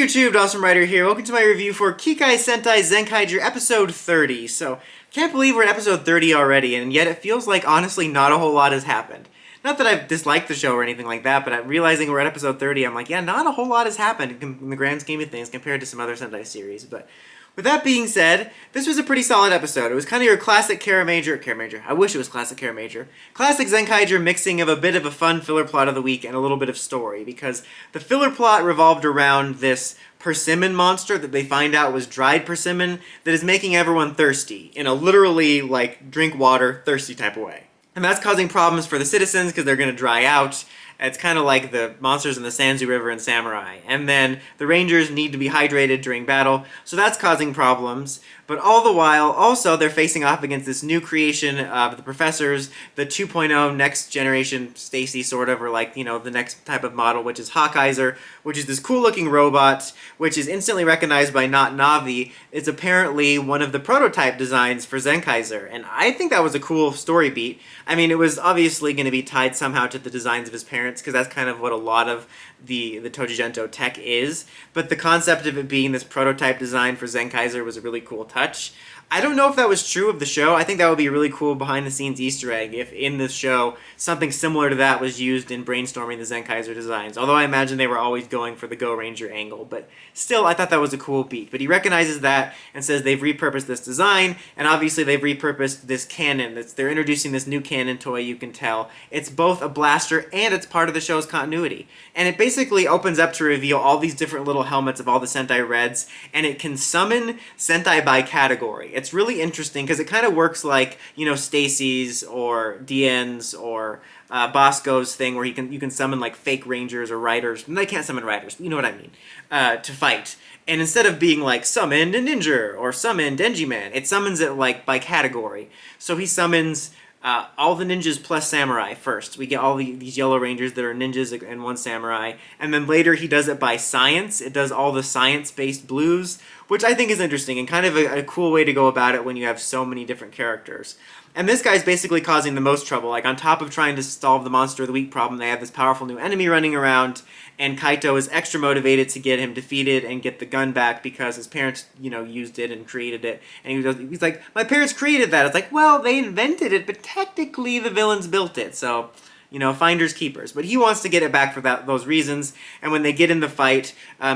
YouTube, Awesome Writer here. Welcome to my review for Kikai Sentai Zenkaiger episode 30. So, can't believe we're at episode 30 already, and yet it feels like, honestly, not a whole lot has happened. Not that I've disliked the show or anything like that, but I'm realizing we're at episode 30, I'm like, yeah, not a whole lot has happened in the grand scheme of things compared to some other Sentai series. But with that being said, this was a pretty solid episode. It was kind of your classic Kara Major, I wish it was classic Kara Major. Classic Zenkaiger mixing of a bit of a fun filler plot of the week and a little bit of story, because the filler plot revolved around this persimmon monster that they find out was dried persimmon that is making everyone thirsty in a literally, like, drink water, thirsty type of way. And that's causing problems for the citizens because they're going to dry out. It's kind of like the monsters in the Sanzu River in Samurai. And then the Rangers need to be hydrated during battle, so that's causing problems. But all the while, also, they're facing off against this new creation of the professors, the 2.0 next generation Stacy, sort of, or like, you know, the next type of model, which is Hakaiser, which is this cool-looking robot, which is instantly recognized by Not Navi. It's apparently one of the prototype designs for Zenkaiser, and I think that was a cool story beat. I mean, it was obviously going to be tied somehow to the designs of his parents, because that's kind of what a lot of the Tojigento tech is, but the concept of it being this prototype design for Zenkaiser was a really cool touch. I don't know if that was true of the show. I think that would be a really cool behind-the-scenes Easter egg if in this show something similar to that was used in brainstorming the Zenkaiser designs, although I imagine they were always going for the Go Ranger angle, but still, I thought that was a cool beat. But he recognizes that and says they've repurposed this design, and obviously they've repurposed this cannon. They're introducing this new cannon toy, you can tell. It's both a blaster and it's part of the show's continuity. And it basically opens up to reveal all these different little helmets of all the Sentai Reds, and it can summon Sentai by category. It's really interesting because it kind of works like, you know, Stacy's or DN's or Bosco's thing where you can summon like fake rangers or riders. They can't summon riders, you know what I mean, to fight. And instead of being like summoned a ninja or summoned Denji Man, it summons it like by category. So he summons all the ninjas plus samurai first. We get all these yellow rangers that are ninjas and one samurai. And then later he does it by science. It does all the science-based blues, which I think is interesting and kind of a cool way to go about it when you have so many different characters. And this guy's basically causing the most trouble. Like, on top of trying to solve the Monster of the Week problem, they have this powerful new enemy running around, and Kaito is extra motivated to get him defeated and get the gun back because his parents, you know, used it and created it. And he's like, my parents created that. It's like, well, they invented it, but technically the villains built it, so, you know, finders keepers. But he wants to get it back for those reasons, and when they get in the fight,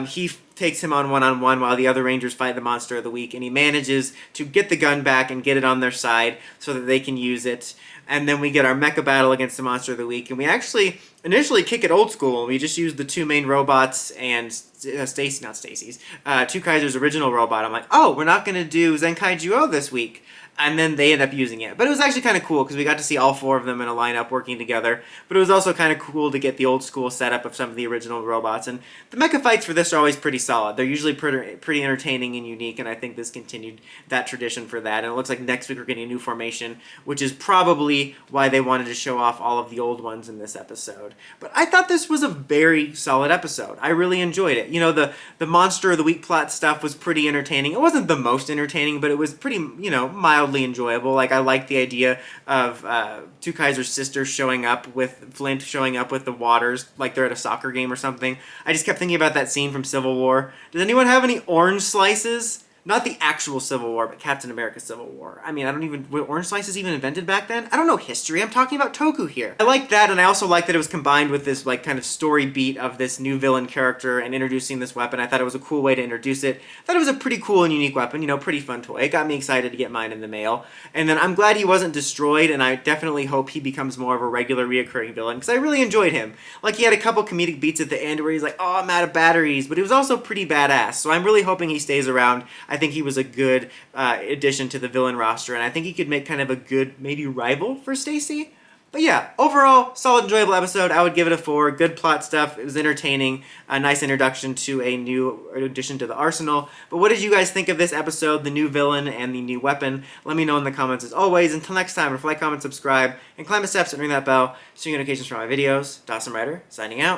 he takes him on one-on-one while the other Rangers fight the Monster of the Week, and he manages to get the gun back and get it on their side so that they can use it. And then we get our mecha battle against the Monster of the Week, and we actually initially kick it old school. We just use the two main robots and Tukaiser's original robot. I'm like, oh, we're not going to do Zenkaiju this week. And then they end up using it. But it was actually kind of cool because we got to see all four of them in a lineup working together. But it was also kind of cool to get the old school setup of some of the original robots. And the mecha fights for this are always pretty solid. They're usually pretty entertaining and unique, and I think this continued that tradition for that. And it looks like next week we're getting a new formation, which is probably why they wanted to show off all of the old ones in this episode. But I thought this was a very solid episode. I really enjoyed it. You know, the Monster of the Week plot stuff was pretty entertaining. It wasn't the most entertaining, but it was pretty, you know, mildly enjoyable. Like, I liked the idea of Tukaiser's sister showing up with Flint, showing up with the waters, like they're at a soccer game or something. I just kept thinking about that scene from Civil War. Does anyone have any orange slices? Not the actual Civil War, but Captain America's Civil War. I mean, were orange slices even invented back then? I don't know history. I'm talking about Toku here. I like that, and I also like that it was combined with this, like, kind of story beat of this new villain character and introducing this weapon. I thought it was a cool way to introduce it. I thought it was a pretty cool and unique weapon, you know, pretty fun toy. It got me excited to get mine in the mail. And then I'm glad he wasn't destroyed, and I definitely hope he becomes more of a regular reoccurring villain, because I really enjoyed him. Like, he had a couple comedic beats at the end where he's like, oh, I'm out of batteries, but he was also pretty badass, so I'm really hoping he stays around. I think he was a good addition to the villain roster, and I think he could make kind of a good, maybe rival for Stacy. But yeah, overall, solid, enjoyable episode. I would give it a 4. Good plot stuff. It was entertaining. A nice introduction to a new addition to the arsenal. But what did you guys think of this episode, the new villain and the new weapon? Let me know in the comments as always. Until next time, like, comment, subscribe, and climb the steps and ring that bell so you get notifications for my videos. Awesome Writer, signing out.